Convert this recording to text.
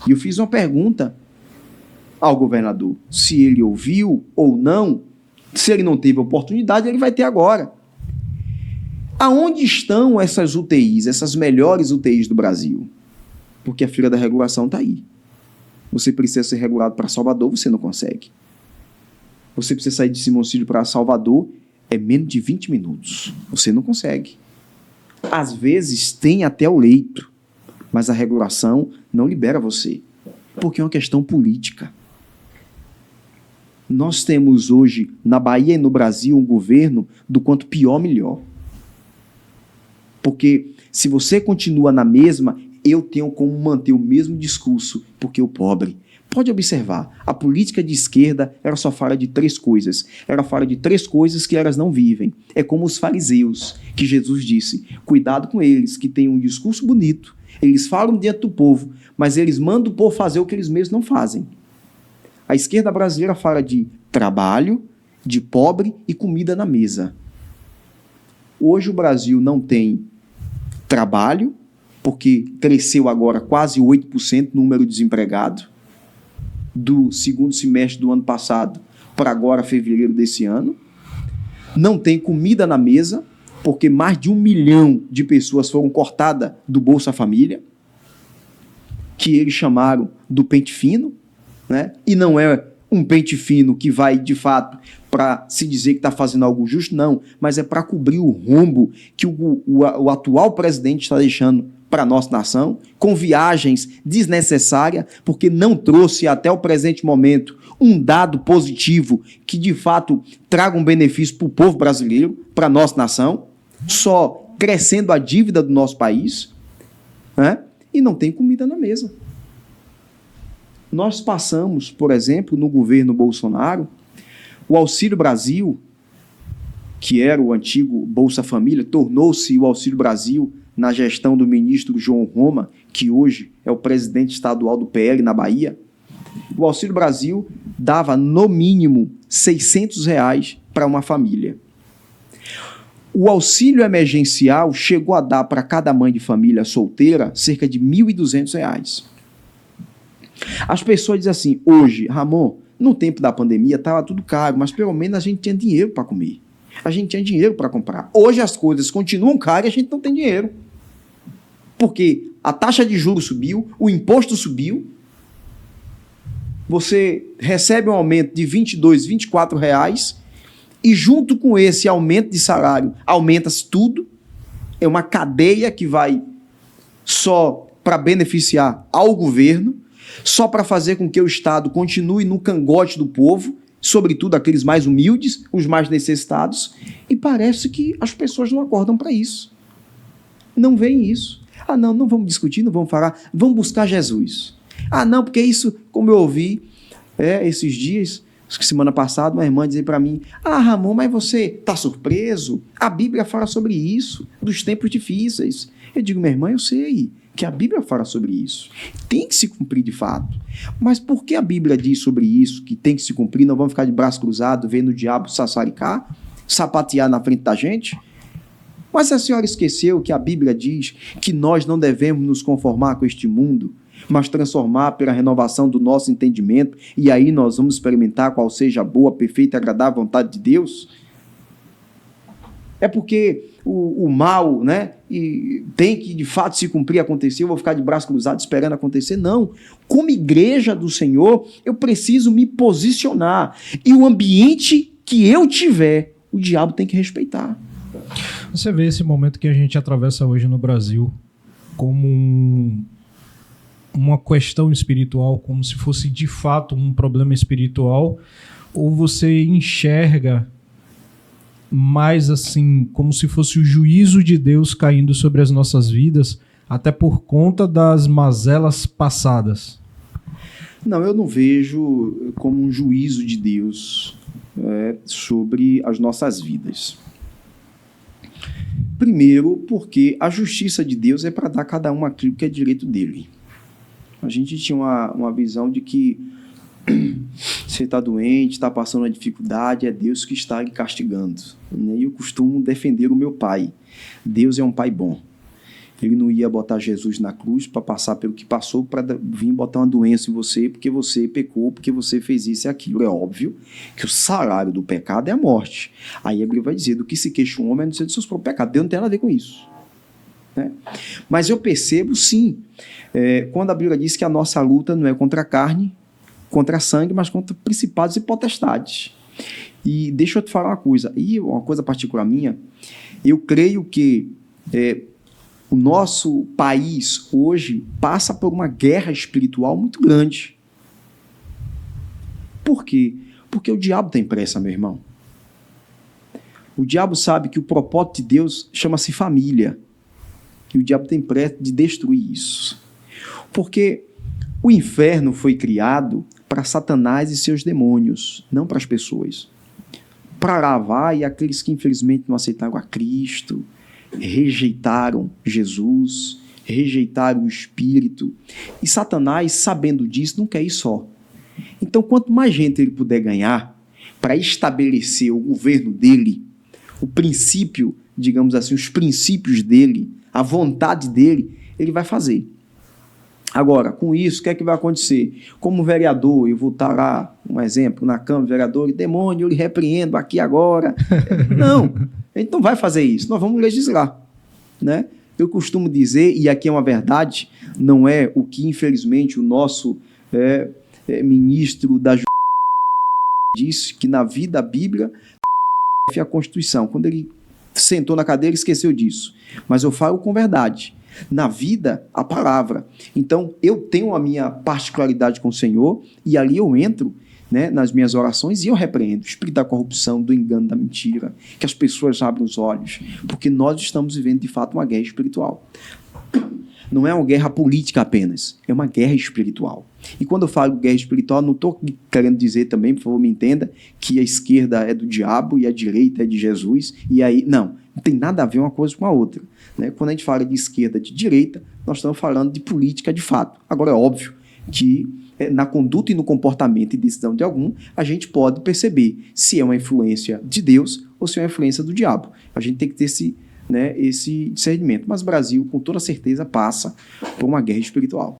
E eu fiz uma pergunta ao governador, se ele ouviu ou não. Se ele não teve oportunidade, ele vai ter agora. Aonde estão essas UTIs, essas melhores UTIs do Brasil? Porque a fila da regulação está aí. Você precisa ser regulado para Salvador, você não consegue. Você precisa sair de Simoncílio para Salvador, é menos de 20 minutos. Você não consegue. Às vezes tem até o leito, mas a regulação não libera você, porque é uma questão política. Nós temos hoje, na Bahia e no Brasil, um governo do quanto pior, melhor. Porque se você continua na mesma, eu tenho como manter o mesmo discurso, porque o pobre. Pode observar, a política de esquerda, ela só fala de 3 coisas. Ela fala de 3 coisas que elas não vivem. É como os fariseus, que Jesus disse, cuidado com eles, que têm um discurso bonito, eles falam diante do povo, mas eles mandam o povo fazer o que eles mesmos não fazem. A esquerda brasileira fala de trabalho, de pobre e comida na mesa. Hoje o Brasil não tem trabalho, porque cresceu agora quase 8% o número de desempregados, do segundo semestre do ano passado para agora, fevereiro desse ano. Não tem comida na mesa, porque mais de 1 milhão de pessoas foram cortadas do Bolsa Família, que eles chamaram do pente fino, né? E não é um pente fino que vai, de fato, para se dizer que está fazendo algo justo, não, mas é para cobrir o rombo que o atual presidente está deixando para a nossa nação, com viagens desnecessárias, porque não trouxe até o presente momento um dado positivo que, de fato, traga um benefício para o povo brasileiro, para a nossa nação, só crescendo a dívida do nosso país, né? E não tem comida na mesa. Nós passamos, por exemplo, no governo Bolsonaro, o Auxílio Brasil, que era o antigo Bolsa Família, tornou-se o Auxílio Brasil na gestão do ministro João Roma, que hoje é o presidente estadual do PL na Bahia. O Auxílio Brasil dava, no mínimo, R$ 600 para uma família. O auxílio emergencial chegou a dar para cada mãe de família solteira cerca de R$ 1.200. As pessoas dizem assim, hoje, Ramon, no tempo da pandemia estava tudo caro, mas pelo menos a gente tinha dinheiro para comer. A gente tinha dinheiro para comprar. Hoje as coisas continuam caras e a gente não tem dinheiro. Porque a taxa de juros subiu, o imposto subiu, você recebe um aumento de R$ 22, R$ 24 reais, e junto com esse aumento de salário, aumenta-se tudo. É uma cadeia que vai só para beneficiar ao governo, só para fazer com que o Estado continue no cangote do povo, sobretudo aqueles mais humildes, os mais necessitados, e parece que as pessoas não acordam para isso. Não veem isso. Ah, não vamos discutir, não vamos falar, vamos buscar Jesus. Ah, não, porque isso, como eu ouvi esses dias, semana passada, uma irmã dizia para mim, ah, Ramon, mas você está surpreso? A Bíblia fala sobre isso, dos tempos difíceis. Eu digo, minha irmã, eu sei que a Bíblia fala sobre isso. Tem que se cumprir de fato. Mas por que a Bíblia diz sobre isso, que tem que se cumprir, não vamos ficar de braço cruzado, vendo o diabo sassaricar, sapatear na frente da gente? Mas a senhora esqueceu que a Bíblia diz que nós não devemos nos conformar com este mundo, mas transformar pela renovação do nosso entendimento, e aí nós vamos experimentar qual seja a boa, perfeita e agradável vontade de Deus? É porque o mal, né, e tem que de fato se cumprir, acontecer, eu vou ficar de braço cruzado esperando acontecer? Não. Como igreja do Senhor, eu preciso me posicionar, e o ambiente que eu tiver, o diabo tem que respeitar. Você vê esse momento que a gente atravessa hoje no Brasil como uma questão espiritual, como se fosse de fato um problema espiritual, ou você enxerga mais assim, como se fosse o juízo de Deus caindo sobre as nossas vidas, até por conta das mazelas passadas? Não, eu não vejo como um juízo de Deus sobre as nossas vidas. Primeiro, porque a justiça de Deus é para dar a cada um aquilo que é direito dele. A gente tinha uma visão de que você está doente, está passando uma dificuldade, é Deus que está lhe castigando. E eu costumo defender o meu pai. Deus é um pai bom. Ele não ia botar Jesus na cruz para passar pelo que passou, para vir botar uma doença em você, porque você pecou, porque você fez isso e aquilo. É óbvio que o salário do pecado é a morte. Aí a Bíblia vai dizer, do que se queixa um homem é no dos seus próprios pecados. Deus não tem nada a ver com isso. Né? Mas eu percebo, sim, quando a Bíblia diz que a nossa luta não é contra a carne, contra a sangue, mas contra principados e potestades. E deixa eu te falar uma coisa, e uma coisa particular minha, eu creio que o nosso país hoje passa por uma guerra espiritual muito grande. Por quê? Porque o diabo tem pressa, meu irmão. O diabo sabe que o propósito de Deus chama-se família. E o diabo tem pressa de destruir isso. Porque o inferno foi criado para Satanás e seus demônios, não para as pessoas. Para lá vai aqueles que infelizmente não aceitaram a Cristo, rejeitaram Jesus, rejeitaram o Espírito. E Satanás, sabendo disso, não quer ir só. Então, quanto mais gente ele puder ganhar para estabelecer o governo dele, o princípio, digamos assim, os princípios dele, a vontade dele, ele vai fazer. Agora, com isso, o que é que vai acontecer? Como vereador, eu vou estar lá, um exemplo, na Câmara, vereador, demônio, eu lhe repreendo aqui agora. Não, a gente não vai fazer isso, nós vamos legislar. Né? Eu costumo dizer, e aqui é uma verdade, não é o que, infelizmente, o nosso ministro da Justiça disse, que na vida a Bíblia é a Constituição. Quando ele sentou na cadeira, esqueceu disso. Mas eu falo com verdade. Na vida, a palavra. Então, eu tenho a minha particularidade com o Senhor e ali eu entro, né, nas minhas orações e eu repreendo o espírito da corrupção, do engano, da mentira, que as pessoas abrem os olhos, porque nós estamos vivendo, de fato, uma guerra espiritual. Não é uma guerra política apenas, é uma guerra espiritual. E quando eu falo guerra espiritual, não estou querendo dizer também, por favor, me entenda, que a esquerda é do diabo e a direita é de Jesus, e aí, não tem nada a ver uma coisa com a outra. Né? Quando a gente fala de esquerda, de direita, nós estamos falando de política de fato. Agora, é óbvio que na conduta e no comportamento e decisão de algum, a gente pode perceber se é uma influência de Deus ou se é uma influência do diabo. A gente tem que ter esse discernimento. Mas o Brasil, com toda certeza, passa por uma guerra espiritual.